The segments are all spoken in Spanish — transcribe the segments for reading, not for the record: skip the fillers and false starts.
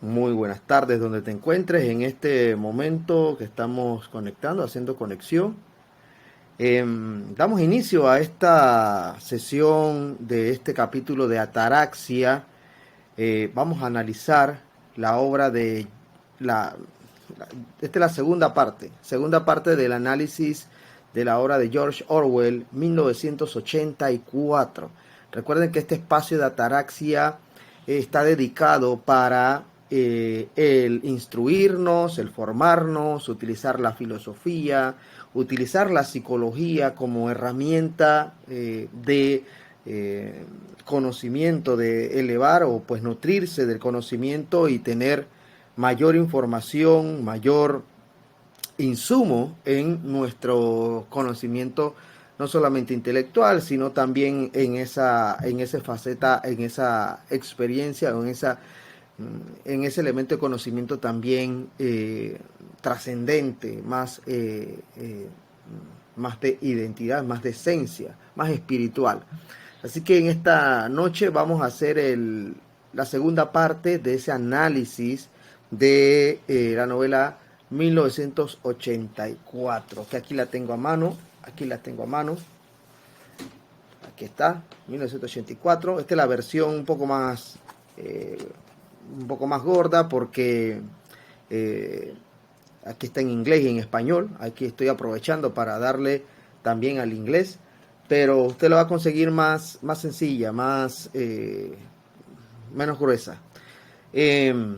Muy buenas tardes donde te encuentres en este momento que estamos conectando, haciendo conexión. Damos inicio a esta sesión de este capítulo de Ataraxia. Vamos a analizar la obra de esta es la segunda parte del análisis de la obra de George Orwell, 1984. Recuerden que este espacio de Ataraxia está dedicado para el instruirnos, el formarnos, utilizar la filosofía, utilizar la psicología como herramienta de conocimiento, de elevar o pues nutrirse del conocimiento y tener mayor información, mayor insumo en nuestro conocimiento, no solamente intelectual, sino también en esa faceta, en esa experiencia, en ese elemento de conocimiento también trascendente, más de identidad, más de esencia, más espiritual. Así que en esta noche vamos a hacer la segunda parte de ese análisis de la novela 1984, que aquí la tengo a mano, aquí está, 1984. Esta es la versión un poco más gorda porque eh, aquí está en inglés y en español. Aquí estoy aprovechando para darle también al inglés, pero usted lo va a conseguir más sencilla, menos gruesa. Eh,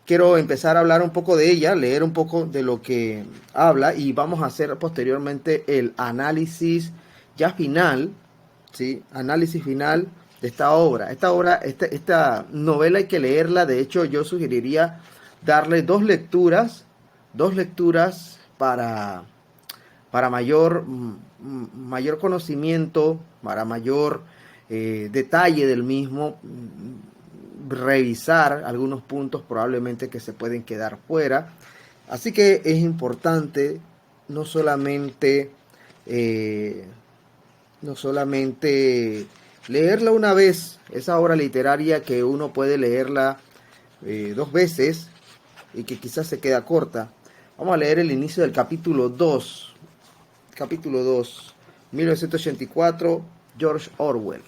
Quiero empezar a hablar un poco de ella, leer un poco de lo que habla y vamos a hacer posteriormente el análisis ya final, ¿sí? Análisis final de esta obra. Esta novela hay que leerla. De hecho, yo sugeriría darle dos lecturas para mayor conocimiento, para mayor detalle del mismo, revisar algunos puntos probablemente que se pueden quedar fuera. Así que es importante no solamente, eh, no solamente leerla una vez, esa obra literaria que uno puede leerla dos veces y que quizás se queda corta. Vamos a leer el inicio del capítulo 2, 1984, George Orwell.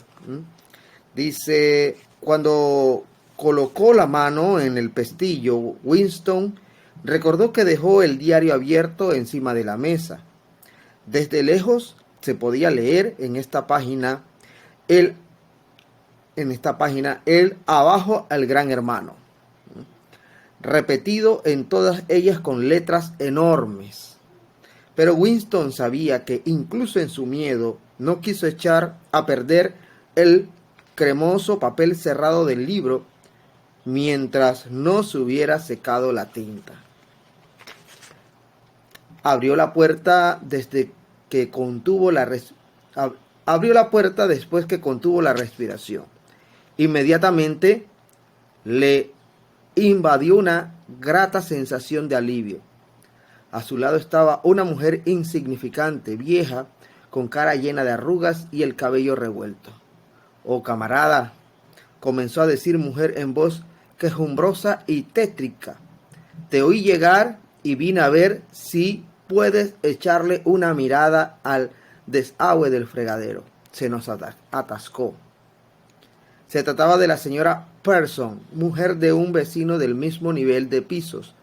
Dice: cuando colocó la mano en el pestillo, Winston recordó que dejó el diario abierto encima de la mesa. Desde lejos se podía leer el, en esta página, el abajo al gran hermano, repetido en todas ellas con letras enormes. Pero Winston sabía que incluso en su miedo no quiso echar a perder el cremoso papel cerrado del libro mientras no se hubiera secado la tinta. Abrió la puerta abrió la puerta después que contuvo la respiración. Inmediatamente le invadió una grata sensación de alivio. A su lado estaba una mujer insignificante, vieja, con cara llena de arrugas y el cabello revuelto. «Oh, camarada», comenzó a decir mujer en voz quejumbrosa y tétrica, «te oí llegar y vine a ver si puedes echarle una mirada al desagüe del fregadero. Se nos atascó». Se trataba de la señora Person, mujer de un vecino del mismo nivel de pisos.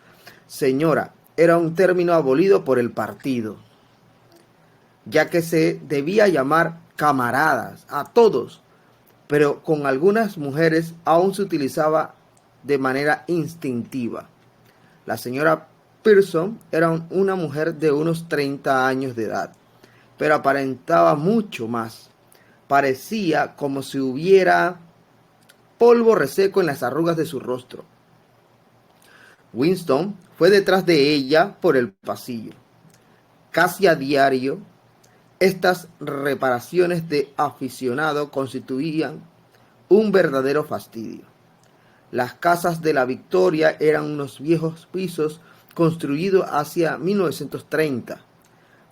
Señora era un término abolido por el partido, ya que se debía llamar camaradas a todos, pero con algunas mujeres aún se utilizaba de manera instintiva. La señora Pearson era una mujer de unos 30 años de edad, pero aparentaba mucho más. Parecía como si hubiera polvo reseco en las arrugas de su rostro. Winston fue detrás de ella por el pasillo. Casi a diario, estas reparaciones de aficionado constituían un verdadero fastidio. Las casas de la Victoria eran unos viejos pisos construidos hacia 1930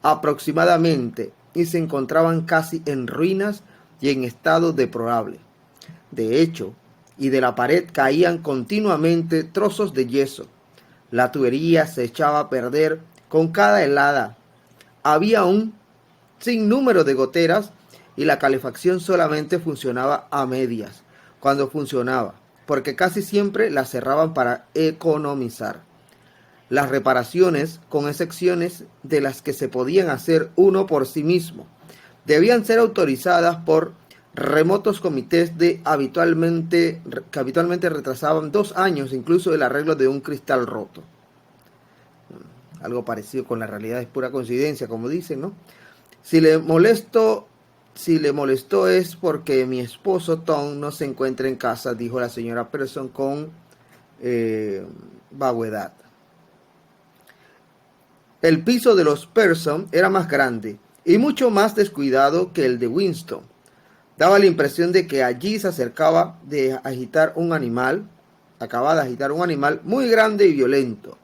aproximadamente y se encontraban casi en ruinas y en estado deplorable. De hecho, y de la pared caían continuamente trozos de yeso. La tubería se echaba a perder con cada helada. Había un sinnúmero de goteras y la calefacción solamente funcionaba a medias, cuando funcionaba, porque casi siempre la cerraban para economizar. Las reparaciones, con excepciones de las que se podían hacer uno por sí mismo, debían ser autorizadas por remotos comités que habitualmente retrasaban 2 años incluso el arreglo de un cristal roto. Algo parecido con la realidad, es pura coincidencia, como dicen, ¿no? Si le molestó es porque mi esposo Tom no se encuentra en casa, dijo la señora Person con vaguedad. El piso de los Person era más grande y mucho más descuidado que el de Winston. Daba la impresión de que allí se acababa de agitar un animal muy grande y violento.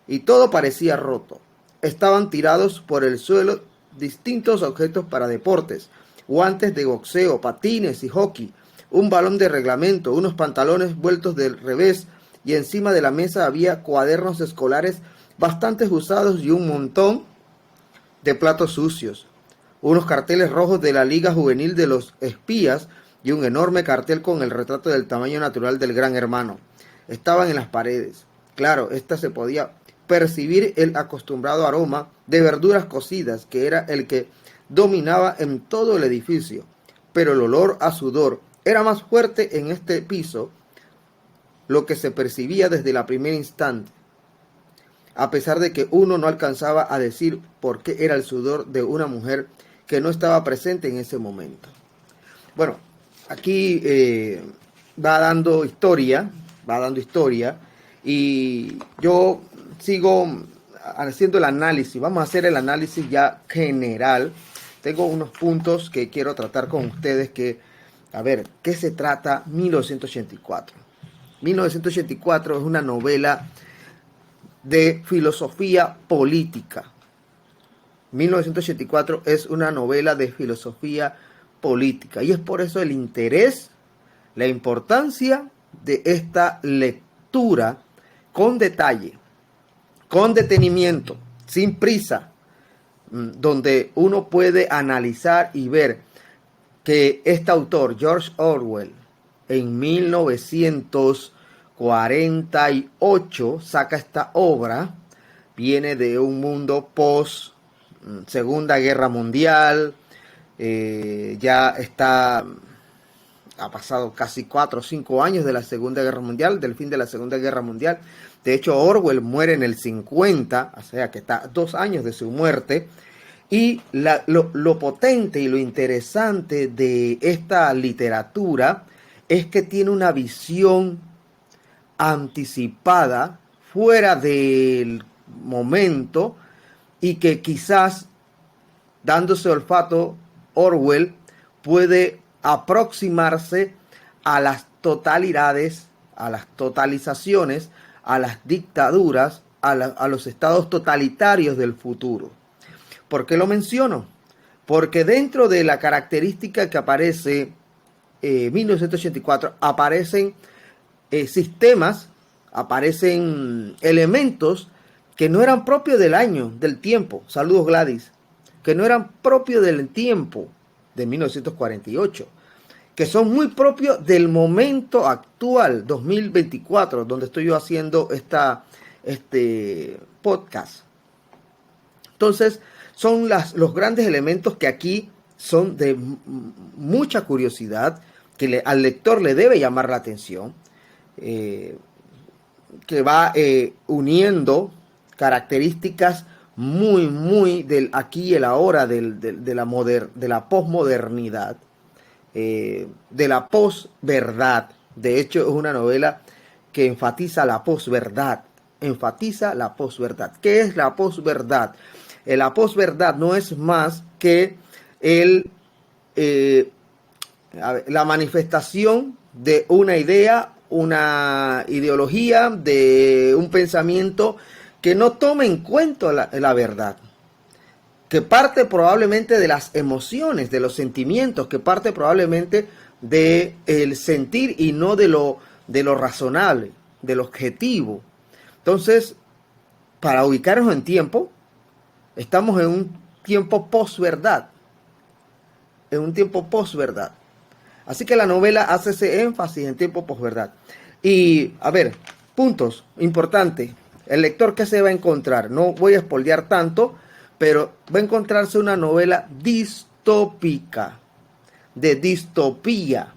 Y todo parecía roto. Estaban tirados por el suelo distintos objetos para deportes, guantes de boxeo, patines y hockey, un balón de reglamento, unos pantalones vueltos del revés, y encima de la mesa había cuadernos escolares bastante usados y un montón de platos sucios, unos carteles rojos de la Liga Juvenil de los Espías y un enorme cartel con el retrato del tamaño natural del Gran Hermano. Estaban en las paredes. Claro, se podía percibir el acostumbrado aroma de verduras cocidas, que era el que dominaba en todo el edificio, pero el olor a sudor era más fuerte en este piso, lo que se percibía desde la primer instante, a pesar de que uno no alcanzaba a decir por qué era el sudor de una mujer que no estaba presente en ese momento. Bueno, aquí va dando historia, y yo sigo haciendo el análisis. Vamos a hacer el análisis ya general. Tengo unos puntos que quiero tratar con ustedes a ver, ¿qué se trata 1984? 1984 es una novela de filosofía política. 1984 es una novela de filosofía política y es por eso el interés, la importancia de esta lectura con detalle, con detenimiento, sin prisa, donde uno puede analizar y ver que este autor, George Orwell, en 1948 saca esta obra. Viene de un mundo post Segunda Guerra Mundial, ha pasado casi 4 o 5 años de la Segunda Guerra Mundial, del fin de la Segunda Guerra Mundial. De hecho, Orwell muere en el 50, o sea que está 2 años de su muerte. Y lo potente y lo interesante de esta literatura es que tiene una visión anticipada, fuera del momento, y que quizás, dándose olfato, Orwell puede aproximarse a las totalidades, a las totalizaciones, a las dictaduras, a los estados totalitarios del futuro. ¿Por qué lo menciono? Porque dentro de la característica que aparece en 1984, aparecen sistemas, aparecen elementos que no eran propios del año, del tiempo. Saludos, Gladys. Que no eran propios del tiempo de 1948, que son muy propios del momento actual, 2024, donde estoy yo haciendo este podcast. Entonces, son los grandes elementos que aquí son de mucha curiosidad, que al lector le debe llamar la atención, que va uniendo características muy del aquí y el ahora, de la posmodernidad, de la posverdad. De hecho, es una novela que enfatiza la posverdad. ¿Qué es la posverdad? La posverdad no es más que la manifestación de una idea, una ideología, de un pensamiento que no toma en cuenta la verdad, que parte probablemente de las emociones, de los sentimientos, que parte probablemente de el sentir y no de lo razonable, del objetivo. Entonces, para ubicarnos en tiempo, estamos en un tiempo posverdad, en un tiempo posverdad. Así que la novela hace ese énfasis en tiempo posverdad. Y, a ver, puntos importantes. El lector, ¿qué se va a encontrar? No voy a spoilear tanto, pero va a encontrarse una novela distópica, de distopía.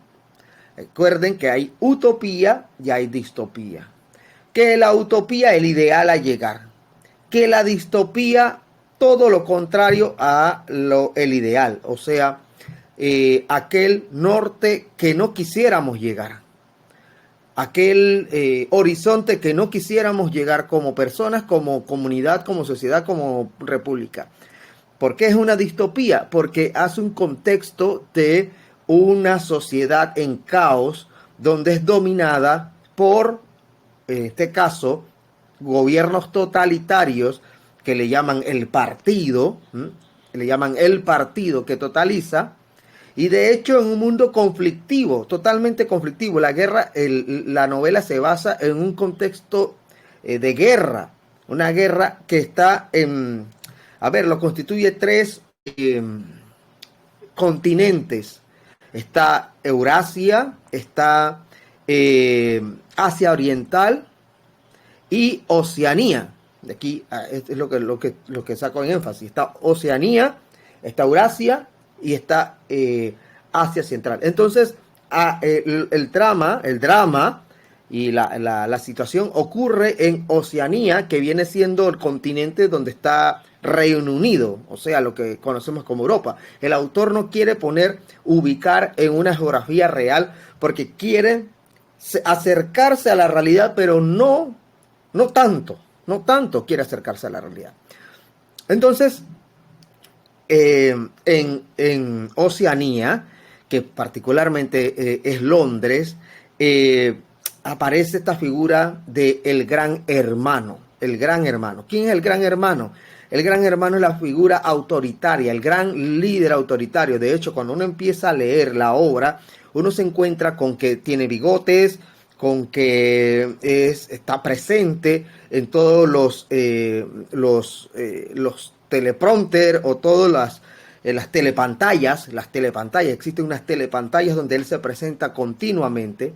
Recuerden que hay utopía y hay distopía. Que la utopía es el ideal a llegar. Que la distopía, todo lo contrario a el ideal. O sea, aquel norte que no quisiéramos llegar. Aquel horizonte que no quisiéramos llegar como personas, como comunidad, como sociedad, como república. ¿Por qué es una distopía? Porque hace un contexto de una sociedad en caos donde es dominada por, en este caso, gobiernos totalitarios que le llaman el partido, le llaman el partido que totaliza, y de hecho en un mundo conflictivo, totalmente conflictivo. La guerra, la novela se basa en un contexto de guerra, una guerra que está en, a ver, lo constituye tres continentes. Está Eurasia, está Asia Oriental y Oceanía. De aquí es lo que saco en énfasis. Está Oceanía, está Eurasia y está Asia Central. Entonces, el drama y la situación ocurre en Oceanía, que viene siendo el continente donde está Reino Unido, o sea, lo que conocemos como Europa. El autor no quiere ubicar en una geografía real porque quiere acercarse a la realidad, pero no tanto quiere acercarse a la realidad. Entonces, en Oceanía, que particularmente es Londres, aparece esta figura de el gran hermano. El gran hermano. ¿Quién es el gran hermano? El gran hermano es la figura autoritaria, el gran líder autoritario. De hecho, cuando uno empieza a leer la obra, uno se encuentra con que tiene bigotes, con que está presente en todos los teleprompter o todas las telepantallas. Existen unas telepantallas donde él se presenta continuamente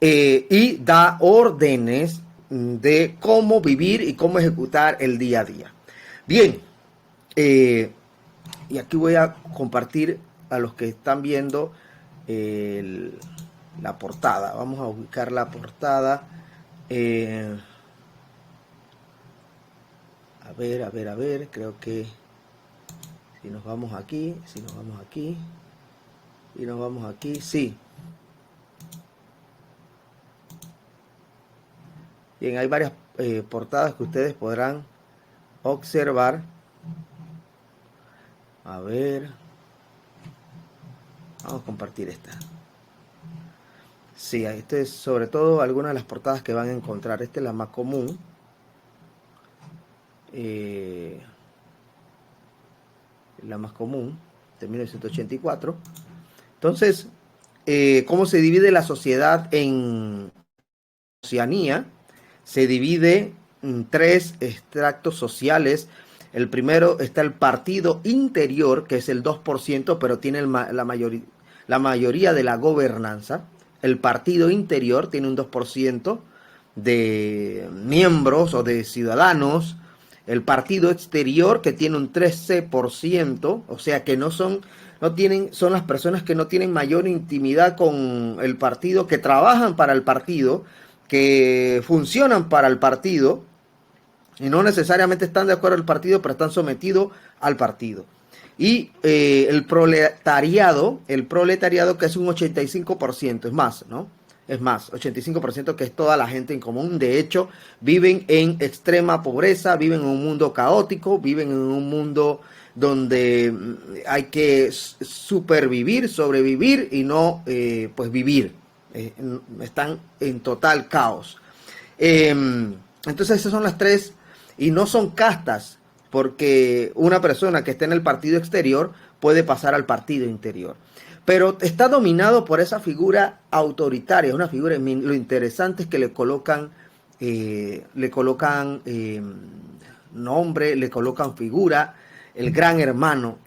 y da órdenes de cómo vivir y cómo ejecutar el día a día. Bien, y aquí voy a compartir a los que están viendo la portada. Vamos a ubicar la portada. A ver, creo que si nos vamos aquí, sí. Bien, hay varias portadas que ustedes podrán observar. A ver, vamos a compartir esta. Sí, este es sobre todo algunas de las portadas que van a encontrar. Esta es la más común. La más común de 1984. Entonces, ¿cómo se divide la sociedad en Oceanía? Se divide en tres extractos sociales. El primero está el partido interior, que es el 2%, pero tiene la mayoría de la gobernanza. El partido interior tiene un 2% de miembros o de ciudadanos. El partido exterior, que tiene un 13%, o sea que son las personas que no tienen mayor intimidad con el partido, que trabajan para el partido, que funcionan para el partido y no necesariamente están de acuerdo al partido, pero están sometidos al partido. Y el proletariado, que es un 85%, es más, ¿no? Es más, 85%, que es toda la gente en común. De hecho, viven en extrema pobreza, viven en un mundo caótico, viven en un mundo donde hay que supervivir, sobrevivir y no pues vivir. Están en total caos. Entonces esas son las tres, y no son castas, porque una persona que esté en el partido exterior puede pasar al partido interior. pero está dominado por esa figura autoritaria, una figura, lo interesante es que le colocan nombre, le colocan figura, el gran hermano,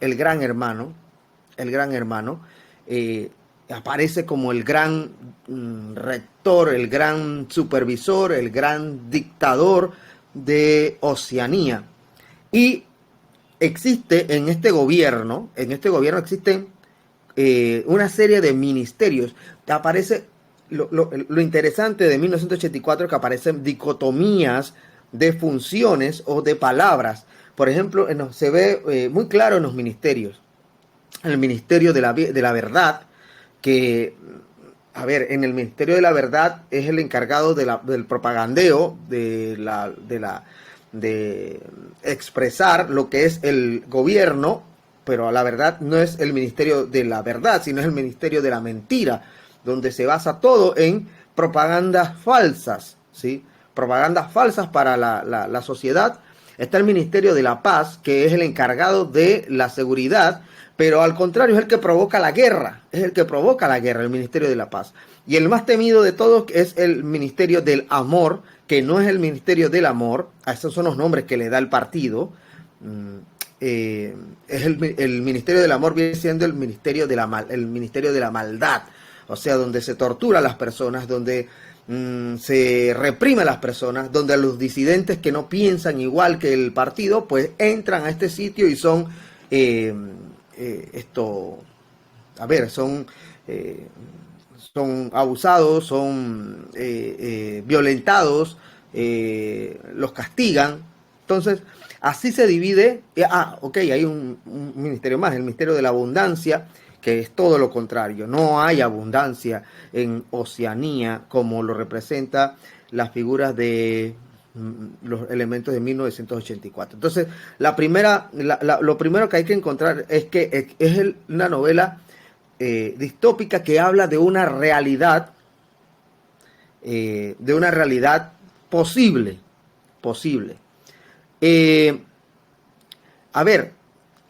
aparece como el gran rector, el gran supervisor, el gran dictador de Oceanía. Y existe en este gobierno existen una serie de ministerios. Aparece lo interesante de 1984, que aparecen dicotomías de funciones o de palabras. Por ejemplo, se ve muy claro en los ministerios. El Ministerio de la Verdad, que, a ver, en el Ministerio de la Verdad es el encargado del propagandeo, de expresar lo que es el gobierno, pero a la verdad no es el Ministerio de la Verdad, sino es el Ministerio de la Mentira, donde se basa todo en propagandas falsas, ¿sí? Propagandas falsas para la sociedad. Está el Ministerio de la Paz, que es el encargado de la seguridad, pero al contrario es el que provoca la guerra, el Ministerio de la Paz. Y el más temido de todos es el Ministerio del Amor, que no es el Ministerio del Amor, esos son los nombres que le da el partido. El Ministerio del Amor viene siendo el Ministerio de la Maldad, o sea, donde se tortura a las personas, donde se reprime a las personas, donde a los disidentes que no piensan igual que el partido, pues entran a este sitio y son son abusados, son violentados, los castigan. Entonces, así se divide. Hay un ministerio más, el Ministerio de la Abundancia, que es todo lo contrario. No hay abundancia en Oceanía, como lo representa las figuras de los elementos de 1984. Entonces, lo primero que hay que encontrar es que es una novela distópica que habla de una realidad posible.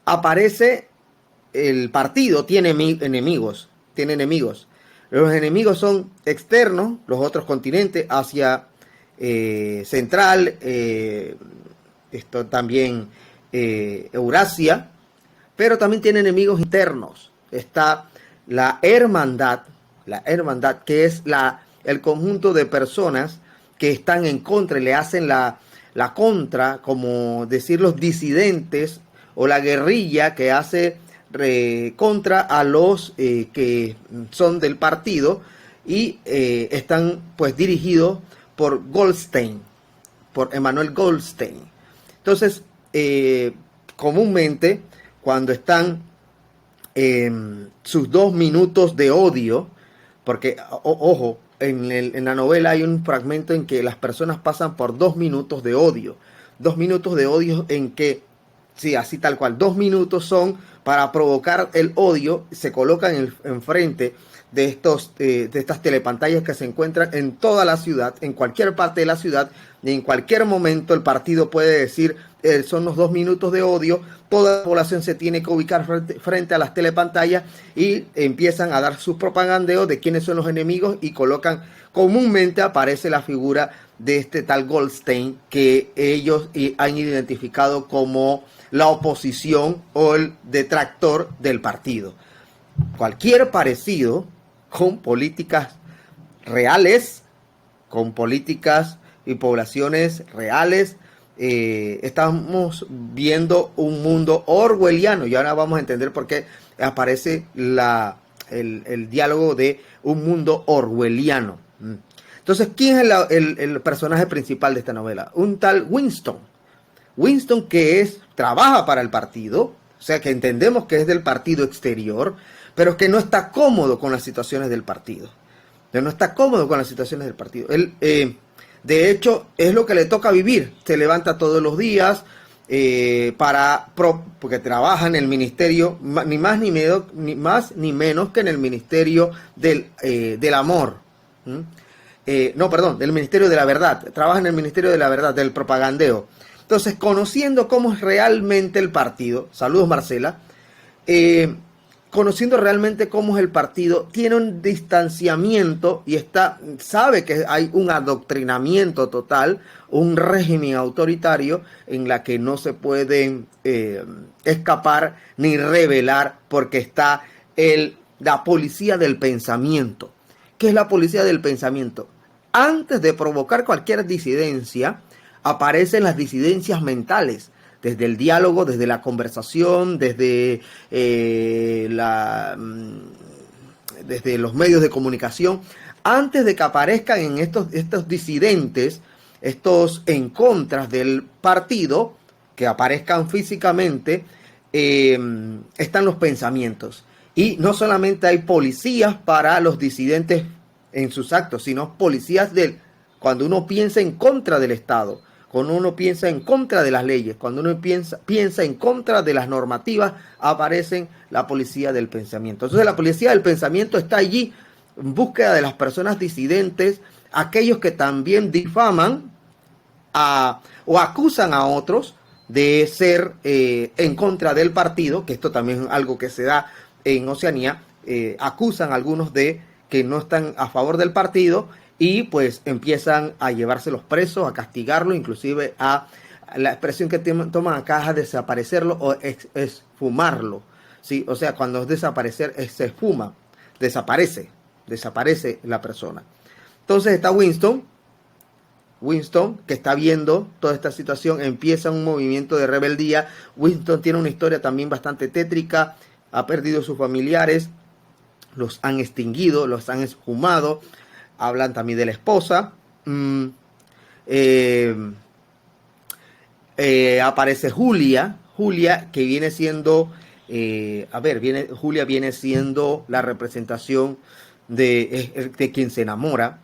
Aparece el partido, tiene enemigos. Los enemigos son externos, los otros continentes, Asia Central, también Eurasia, pero también tiene enemigos internos. Está la hermandad, que es el conjunto de personas que están en contra y le hacen la contra, como decir los disidentes, o la guerrilla que hace contra a los que son del partido, y están pues dirigidos por Emmanuel Goldstein. Entonces, comúnmente cuando están sus 2 minutos de odio, porque ojo, en la novela hay un fragmento en que las personas pasan por 2 minutos de odio. 2 minutos de odio en que, sí, así tal cual, 2 minutos son para provocar el odio. Se colocan enfrente de estas telepantallas que se encuentran en toda la ciudad, en cualquier parte de la ciudad, y en cualquier momento el partido puede decir, son los 2 minutos de odio. Toda la población se tiene que ubicar frente a las telepantallas y empiezan a dar sus propagandeos de quiénes son los enemigos, y colocan, comúnmente aparece la figura de este tal Goldstein, que ellos han identificado como la oposición o el detractor del partido. Cualquier parecido con políticas reales, con políticas y poblaciones reales, estamos viendo un mundo orwelliano, y ahora vamos a entender por qué aparece el diálogo de un mundo orwelliano. Entonces, ¿quién es el personaje principal de esta novela? Un tal Winston, que trabaja para el partido, o sea que entendemos que es del partido exterior, pero que no está cómodo con las situaciones del partido. Él, de hecho, es lo que le toca vivir. Se levanta todos los días porque trabaja en el ministerio, ni más ni menos que en el Ministerio del Amor. Del Ministerio de la Verdad. Trabaja en el Ministerio de la Verdad, del propagandeo. Entonces, conociendo cómo es realmente el partido, saludos Marcela, conociendo realmente cómo es el partido, tiene un distanciamiento y sabe que hay un adoctrinamiento total, un régimen autoritario en la que no se pueden escapar ni rebelar porque está la policía del pensamiento. ¿Qué es la policía del pensamiento? Antes de provocar cualquier disidencia, aparecen las disidencias mentales, desde el diálogo, desde la conversación, desde desde los medios de comunicación. Antes de que aparezcan en estos disidentes, estos en contra del partido, que aparezcan físicamente, están los pensamientos. Y no solamente hay policías para los disidentes en sus actos, sino policías cuando uno piensa en contra del Estado, cuando uno piensa en contra de las leyes, cuando uno piensa en contra de las normativas, aparecen la policía del pensamiento. Entonces la policía del pensamiento está allí en búsqueda de las personas disidentes, aquellos que también difaman o acusan a otros de ser en contra del partido, que esto también es algo que se da en Oceanía, acusan a algunos de que no están a favor del partido y pues empiezan a llevárselos presos, a castigarlos, inclusive a la expresión que toman acá es desaparecerlo o esfumarlo, ¿sí? O sea, cuando es desaparecer, se esfuma, desaparece la persona. Entonces está Winston, que está viendo toda esta situación, empieza un movimiento de rebeldía. Winston tiene una historia también bastante tétrica, ha perdido sus familiares, los han extinguido, los han esfumado. Hablan también de la esposa. Aparece Julia, que viene siendo, Julia viene siendo la representación de quien se enamora,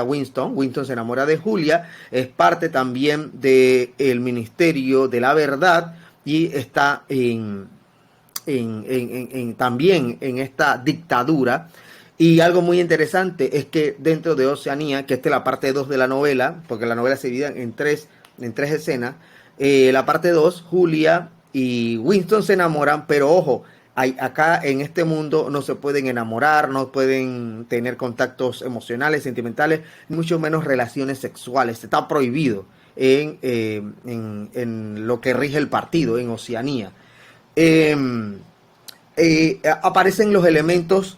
Winston. Winston se enamora de Julia, es parte también del Ministerio de la Verdad y está también en esta dictadura. Y algo muy interesante es que dentro de Oceanía, que esta es la parte 2 de la novela, porque la novela se divide en tres escenas, la parte 2, Julia y Winston se enamoran, pero ojo, acá en este mundo no se pueden enamorar, no pueden tener contactos emocionales, sentimentales, mucho menos relaciones sexuales. Está prohibido en lo que rige el partido en Oceanía. Aparecen los elementos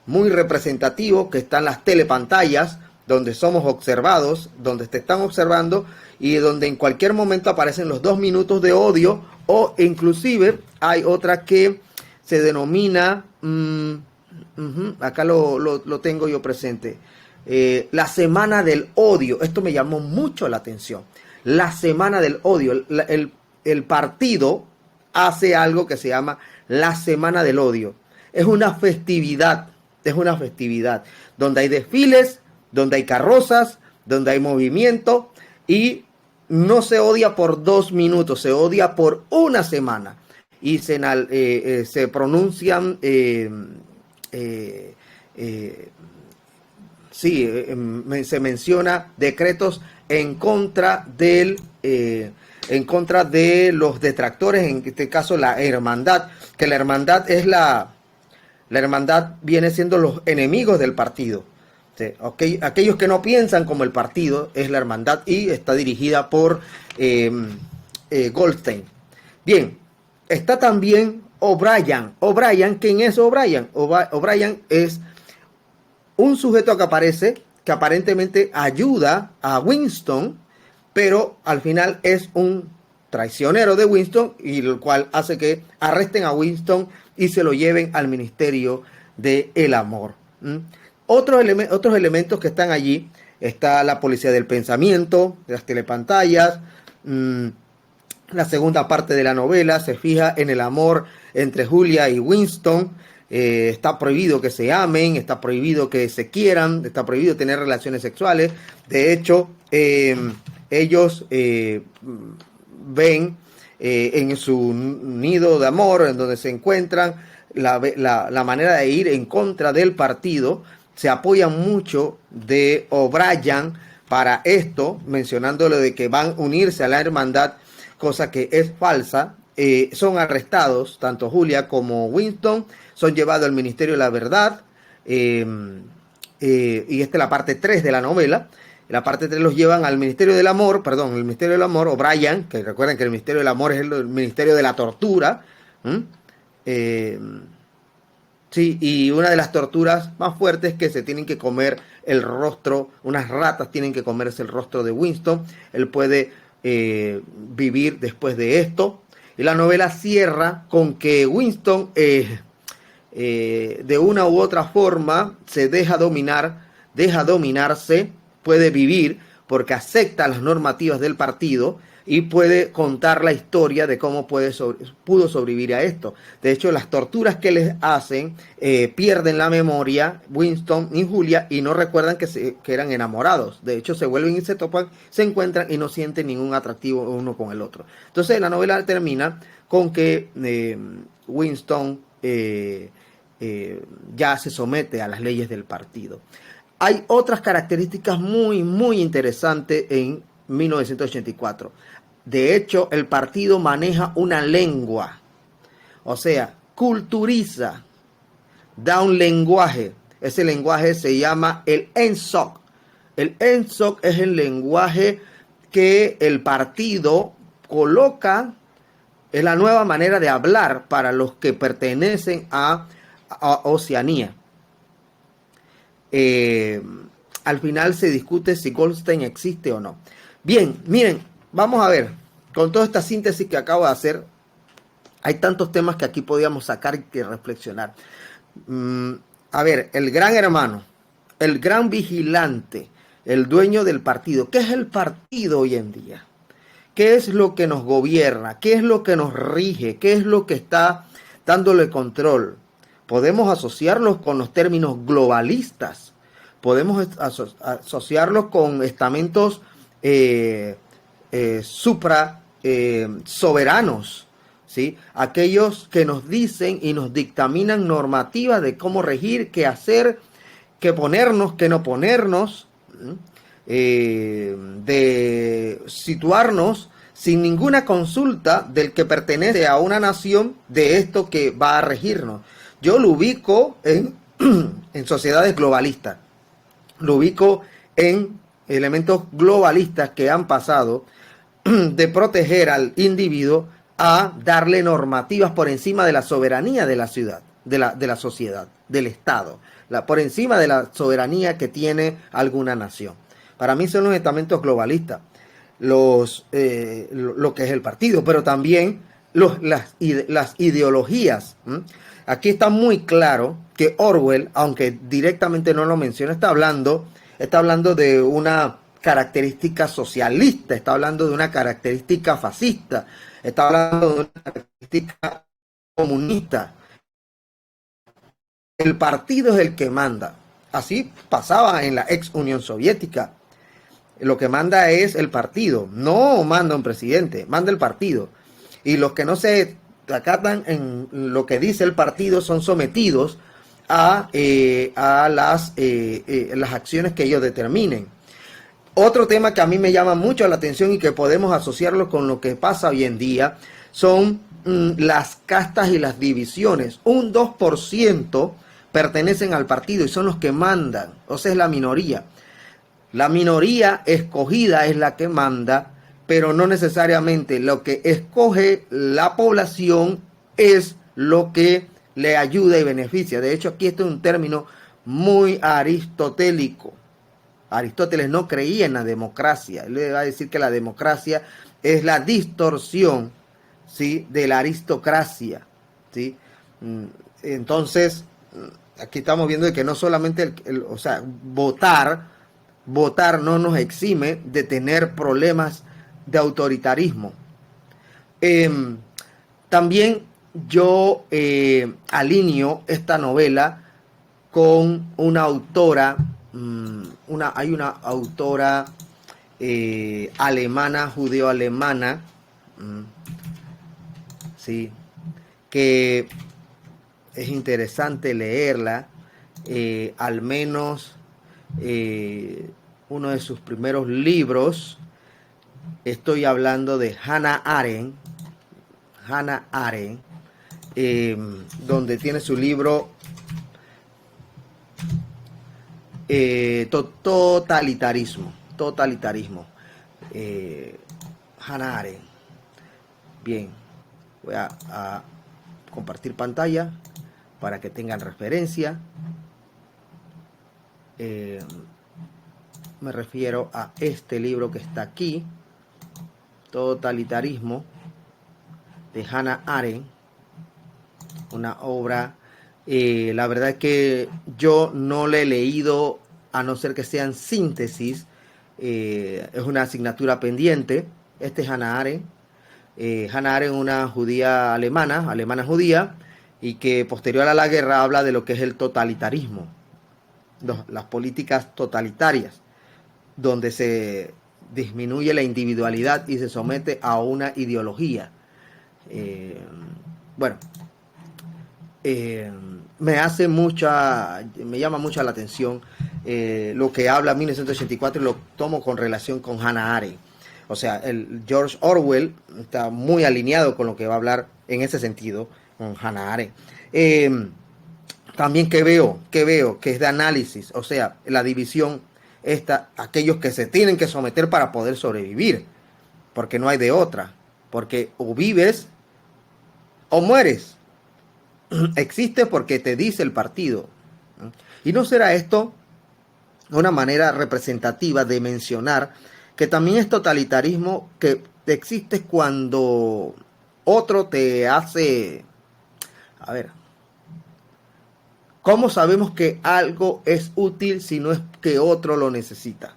muy representativos, que están las telepantallas, donde somos observados, donde te están observando y donde en cualquier momento aparecen los 2 minutos de odio, o inclusive hay otra que se denomina, acá lo tengo yo presente, la semana del odio. Esto me llamó mucho la atención. La semana del odio. El partido hace algo que se llama la semana del odio. Es una festividad donde hay desfiles, donde hay carrozas, donde hay movimiento y no se odia por 2 minutos, se odia por una semana y se pronuncian se menciona decretos en contra de los detractores, en este caso la hermandad, que la hermandad es la hermandad viene siendo los enemigos del partido. ¿Sí? Aquellos que no piensan como el partido es la hermandad y está dirigida por Goldstein. Bien, está también O'Brien. ¿Quién es O'Brien? O'Brien es un sujeto que aparece, que aparentemente ayuda a Winston, pero al final es un traicionero de Winston, y lo cual hace que arresten a Winston y se lo lleven al Ministerio del Amor. Otros elementos que están allí, está la policía del pensamiento, las telepantallas. La segunda parte de la novela se fija en el amor entre Julia y Winston. Está prohibido que se amen, está prohibido que se quieran, está prohibido tener relaciones sexuales. De hecho, ellos ven en su nido de amor, en donde se encuentran, la manera de ir en contra del partido. Se apoyan mucho de O'Brien para esto, mencionándole de que van a unirse a la hermandad, cosa que es falsa. son arrestados, tanto Julia como Winston, son llevados al Ministerio de la Verdad, y esta es la parte 3 de la novela. La parte 3 los llevan al Ministerio del Amor, perdón, el Ministerio del Amor, O'Brien, que recuerden que el Ministerio del Amor es el Ministerio de la Tortura. Sí, y una de las torturas más fuertes es que se tienen que comer el rostro, unas ratas tienen que comerse el rostro de Winston. Él puede vivir después de esto. Y la novela cierra con que Winston, de una u otra forma, se deja dominarse, puede vivir porque acepta las normativas del partido y puede contar la historia de cómo pudo sobrevivir a esto. De hecho, las torturas que les hacen, pierden la memoria Winston y Julia y no recuerdan que eran enamorados. De hecho, se vuelven y se topan, se encuentran y no sienten ningún atractivo uno con el otro. Entonces, la novela termina con que Winston ya se somete a las leyes del partido. Hay otras características muy, muy interesantes en 1984. De hecho, el partido maneja una lengua, o sea, culturiza, da un lenguaje. Ese lenguaje se llama el NSOC. El NSOC es el lenguaje que el partido coloca, es la nueva manera de hablar para los que pertenecen a Oceanía. Al final se discute si Goldstein existe o no. Bien, miren, vamos a ver, con toda esta síntesis que acabo de hacer, hay tantos temas que aquí podíamos sacar y que reflexionar. A ver, el gran hermano, el gran vigilante, el dueño del partido. ¿Qué es el partido hoy en día? ¿Qué es lo que nos gobierna? ¿Qué es lo que nos rige? ¿Qué es lo que está dándole control? Podemos asociarlos con los términos globalistas. Podemos asociarlos con estamentos soberanos, ¿sí? Aquellos que nos dicen y nos dictaminan normativas de cómo regir, qué hacer, qué ponernos, qué no ponernos, de situarnos sin ninguna consulta del que pertenece a una nación de esto que va a regirnos. Yo lo ubico en sociedades globalistas, lo ubico en elementos globalistas que han pasado de proteger al individuo a darle normativas por encima de la soberanía de la ciudad, de la sociedad, del Estado, por encima de la soberanía que tiene alguna nación. Para mí son los estamentos globalistas, lo que es el partido, pero también las ideologías. Aquí está muy claro que Orwell, aunque directamente no lo menciona, está hablando de una característica socialista, está hablando de una característica fascista, está hablando de una característica comunista. El partido es el que manda. Así pasaba en la ex Unión Soviética. Lo que manda es el partido, no manda un presidente, manda el partido. Y los que no se acatan en lo que dice el partido son sometidos a las acciones que ellos determinen. Otro tema que a mí me llama mucho la atención y que podemos asociarlo con lo que pasa hoy en día son las castas y las divisiones. Un 2% pertenecen al partido y son los que mandan, o sea, es la minoría. La minoría escogida es la que manda, pero no necesariamente lo que escoge la población es lo que le ayuda y beneficia. De hecho, aquí este es un término muy aristotélico. Aristóteles no creía en la democracia. Él le va a decir que la democracia es la distorsión, ¿sí?, de la aristocracia, ¿sí? Entonces, aquí estamos viendo de que no solamente o sea, votar no nos exime de tener problemas de autoritarismo. También yo alineo esta novela con una autora, hay una autora alemana, judeo-alemana, sí, que es interesante leerla, al menos uno de sus primeros libros. Estoy hablando de Hannah Arendt. Hannah Arendt, donde tiene su libro Totalitarismo. Hannah Arendt. Bien, voy a compartir pantalla para que tengan referencia. Me refiero a este libro que está aquí, Totalitarismo, de Hannah Arendt, una obra, la verdad es que yo no la he leído, a no ser que sean síntesis, es una asignatura pendiente. Este es Hannah Arendt. Hannah Arendt, una judía alemana judía, y que posterior a la guerra habla de lo que es el totalitarismo, las políticas totalitarias, donde se disminuye la individualidad y se somete a una ideología. Me llama mucho la atención lo que habla 1984, y lo tomo con relación con Hannah Arendt. O sea, el George Orwell está muy alineado con lo que va a hablar en ese sentido con Hannah Arendt. También que veo que es de análisis, o sea, la división aquellos que se tienen que someter para poder sobrevivir, porque no hay de otra, porque o vives o mueres. Existe porque te dice el partido. ¿Y no será esto una manera representativa de mencionar que también es totalitarismo, que existe cuando otro te hace... A ver, ¿cómo sabemos que algo es útil si no es que otro lo necesita?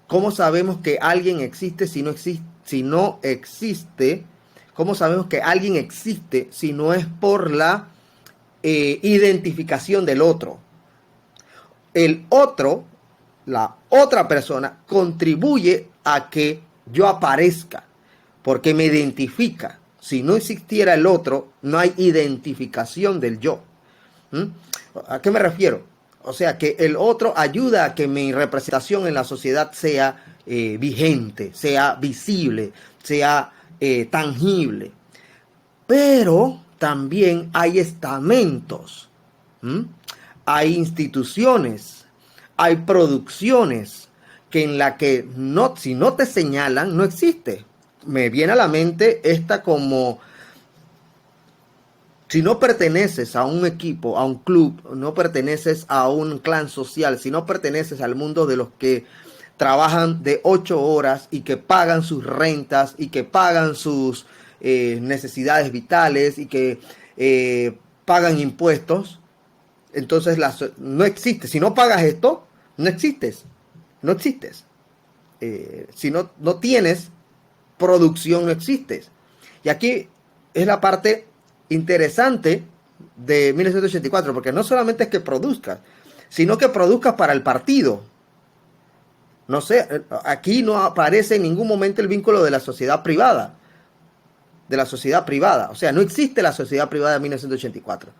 ¿Cómo sabemos que alguien existe si no existe? ¿Cómo sabemos que alguien existe si no es por la identificación del otro? El otro, la otra persona, contribuye a que yo aparezca, porque me identifica. Si no existiera el otro, no hay identificación del yo. ¿A qué me refiero? O sea, que el otro ayuda a que mi representación en la sociedad sea vigente, sea visible, sea tangible. Pero también hay estamentos, hay instituciones, hay producciones que en la que si no te señalan, no existe. Me viene a la mente esta como... Si no perteneces a un equipo, a un club, no perteneces a un clan social, si no perteneces al mundo de los que trabajan de 8 horas y que pagan sus rentas y que pagan sus necesidades vitales y que pagan impuestos, entonces no existe. Si no pagas esto, no existes. No existes. Si no tienes producción, no existes. Y aquí es la parte interesante de 1984, porque no solamente es que produzcas, sino que produzcas para el partido. No sé, aquí no aparece en ningún momento el vínculo de la sociedad privada. O sea, no existe la sociedad privada de 1984.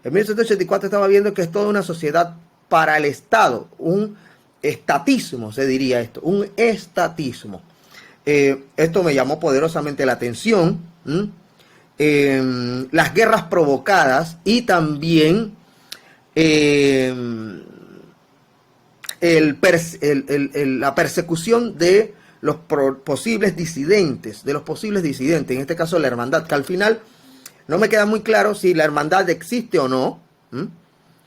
En 1984 estaba viendo que es toda una sociedad para el Estado, un estatismo, se diría esto, un estatismo. Esto me llamó poderosamente la atención. Las guerras provocadas y también la persecución de los posibles disidentes, en este caso la hermandad, que al final no me queda muy claro si la hermandad existe o no,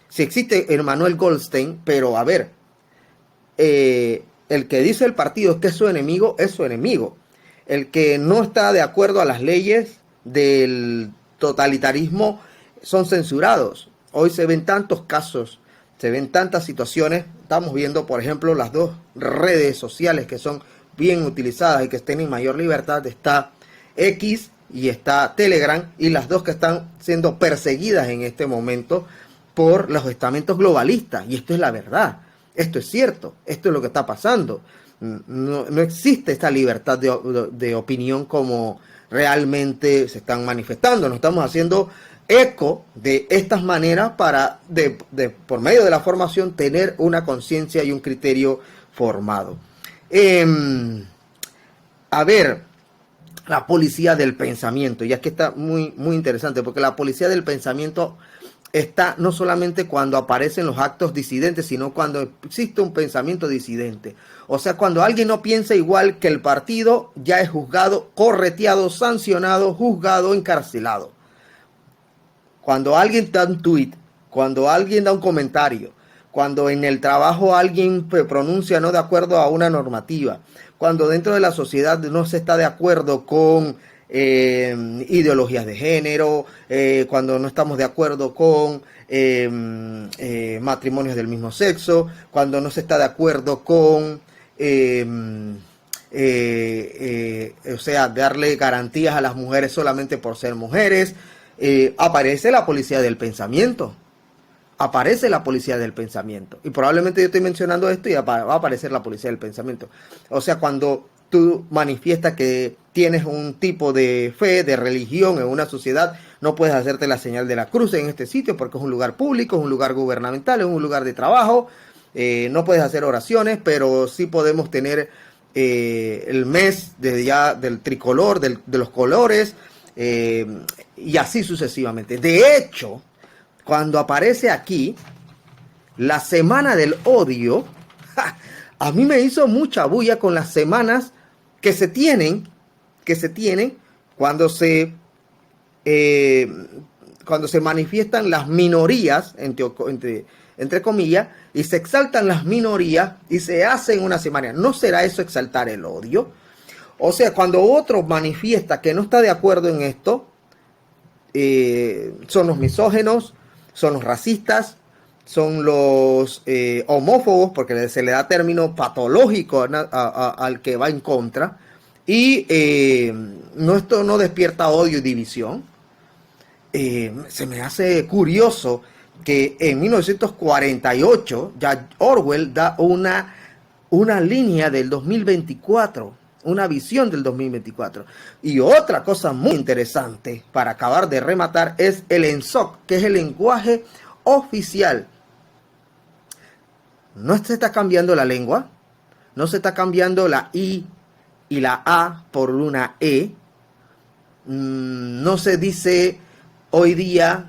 si existe Emmanuel Goldstein, pero a ver, el que dice el partido que es su enemigo, es su enemigo. El que no está de acuerdo a las leyes del totalitarismo son censurados. Hoy se ven tantos casos, se ven tantas situaciones. Estamos viendo, por ejemplo, las dos redes sociales que son bien utilizadas y que tienen mayor libertad. Está X y está Telegram, y las dos que están siendo perseguidas en este momento por los estamentos globalistas. Y esto es la verdad, esto es cierto, esto es lo que está pasando. No existe esta libertad de opinión como realmente se están manifestando. Nos estamos haciendo eco de estas maneras para, por medio de la formación, tener una conciencia y un criterio formado. A ver, la policía del pensamiento. Y aquí está muy, muy interesante, porque la policía del pensamiento está no solamente cuando aparecen los actos disidentes, sino cuando existe un pensamiento disidente. O sea, cuando alguien no piensa igual que el partido, ya es juzgado, correteado, sancionado, juzgado, encarcelado. Cuando alguien da un tweet, cuando alguien da un comentario, cuando en el trabajo alguien pronuncia no de acuerdo a una normativa, cuando dentro de la sociedad no se está de acuerdo con ideologías de género, cuando no estamos de acuerdo con matrimonios del mismo sexo, cuando no se está de acuerdo con, o sea, darle garantías a las mujeres solamente por ser mujeres, aparece la policía del pensamiento. Aparece la policía del pensamiento. Y probablemente yo estoy mencionando esto y va a aparecer la policía del pensamiento. O sea, cuando tú manifiestas que tienes un tipo de fe, de religión en una sociedad, no puedes hacerte la señal de la cruz en este sitio porque es un lugar público, es un lugar gubernamental, es un lugar de trabajo. No puedes hacer oraciones, pero sí podemos tener el mes del tricolor, de los colores, y así sucesivamente. De hecho, cuando aparece aquí la semana del odio, a mí me hizo mucha bulla con las semanas que se tienen cuando se manifiestan las minorías, entre comillas, y se exaltan las minorías y se hacen una semana. ¿No será eso exaltar el odio? O sea, cuando otro manifiesta que no está de acuerdo en esto, son los misógenos, son los racistas, son los homófobos, porque se le da término patológico al que va en contra, y esto no despierta odio y división. Se me hace curioso que en 1948 ya Orwell da una línea del 2024, una visión del 2024. Y otra cosa muy interesante para acabar de rematar es el ENSOC, que es el lenguaje oficial. No se está cambiando la lengua, no se está cambiando la I y la A por una E. No se dice hoy día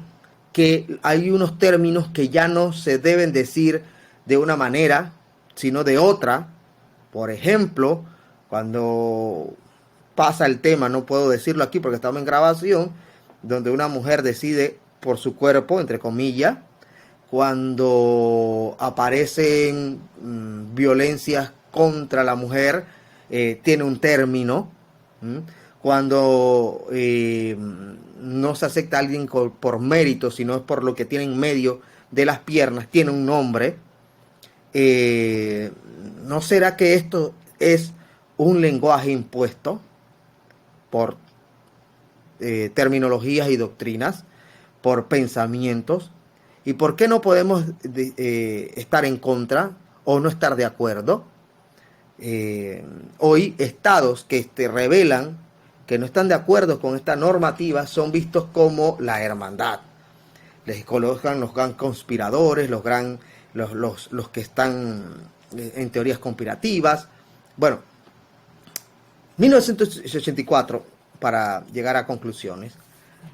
que hay unos términos que ya no se deben decir de una manera, sino de otra. Por ejemplo, cuando pasa el tema, no puedo decirlo aquí porque estamos en grabación, donde una mujer decide por su cuerpo, entre comillas, cuando aparecen violencias contra la mujer, tiene un término. Cuando no se acepta a alguien por mérito, sino es por lo que tiene en medio de las piernas, tiene un nombre. ¿No será que esto es un lenguaje impuesto por terminologías y doctrinas, por pensamientos? ¿Y por qué no podemos estar en contra o no estar de acuerdo? Hoy estados que revelan que no están de acuerdo con esta normativa son vistos como la hermandad. Les colocan los gran conspiradores, los que están en teorías conspirativas. Bueno, 1984, para llegar a conclusiones,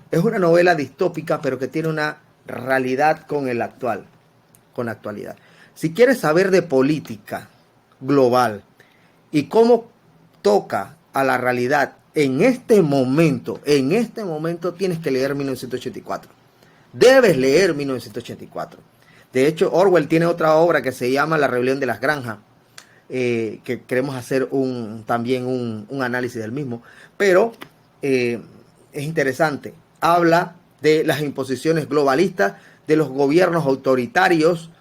es una novela distópica, pero que tiene una realidad con la actualidad. Si quieres saber de política global y cómo toca a la realidad en este momento tienes que leer 1984. Debes leer 1984. De hecho, Orwell tiene otra obra que se llama La rebelión de las granjas, que queremos hacer también un análisis del mismo. Pero es interesante. Habla de las imposiciones globalistas, de los gobiernos autoritarios,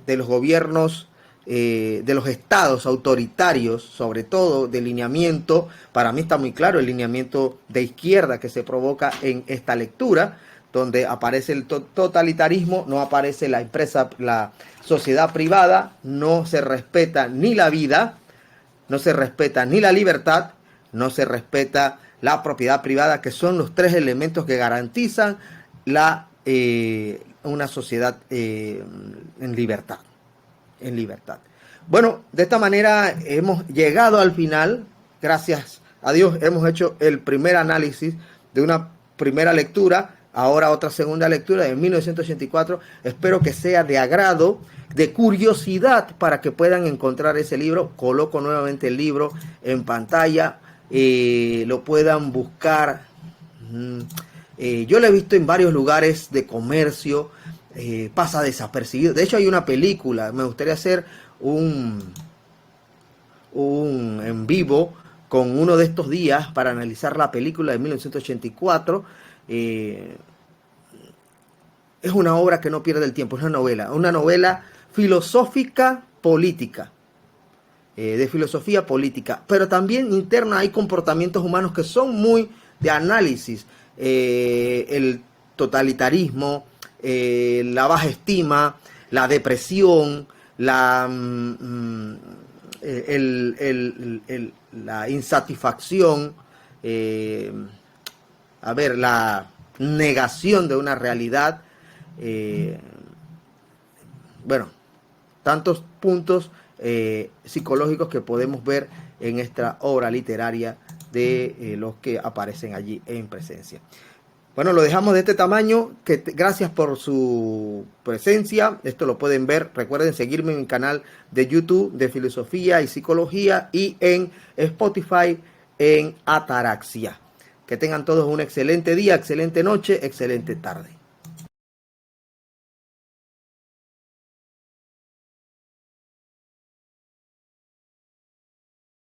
de los gobiernos, de los estados autoritarios, sobre todo del lineamiento. Para mí está muy claro el lineamiento de izquierda que se provoca en esta lectura, donde aparece el totalitarismo, no aparece la empresa, la sociedad privada, no se respeta ni la vida, no se respeta ni la libertad, no se respeta la propiedad privada, que son los tres elementos que garantizan una sociedad en libertad. Bueno, de esta manera hemos llegado al final. Gracias Adiós, hemos hecho el primer análisis de una primera lectura, ahora otra segunda lectura de 1984. Espero que sea de agrado, de curiosidad, para que puedan encontrar ese libro. Coloco nuevamente el libro en pantalla, lo puedan buscar. Yo lo he visto en varios lugares de comercio, pasa desapercibido. De hecho, hay una película, me gustaría hacer un en vivo con uno de estos días para analizar la película de 1984. Es una obra que no pierde el tiempo, es una novela filosófica política, de filosofía política, pero también interna hay comportamientos humanos que son muy de análisis, el totalitarismo, la baja estima, la depresión, la la insatisfacción, la negación de una realidad, bueno, tantos puntos psicológicos que podemos ver en esta obra literaria de los que aparecen allí en presencia. Bueno, lo dejamos de este tamaño. Gracias por su presencia. Esto lo pueden ver. Recuerden seguirme en mi canal de YouTube de Filosofía y Psicología y en Spotify en Ataraxia. Que tengan todos un excelente día, excelente noche, excelente tarde.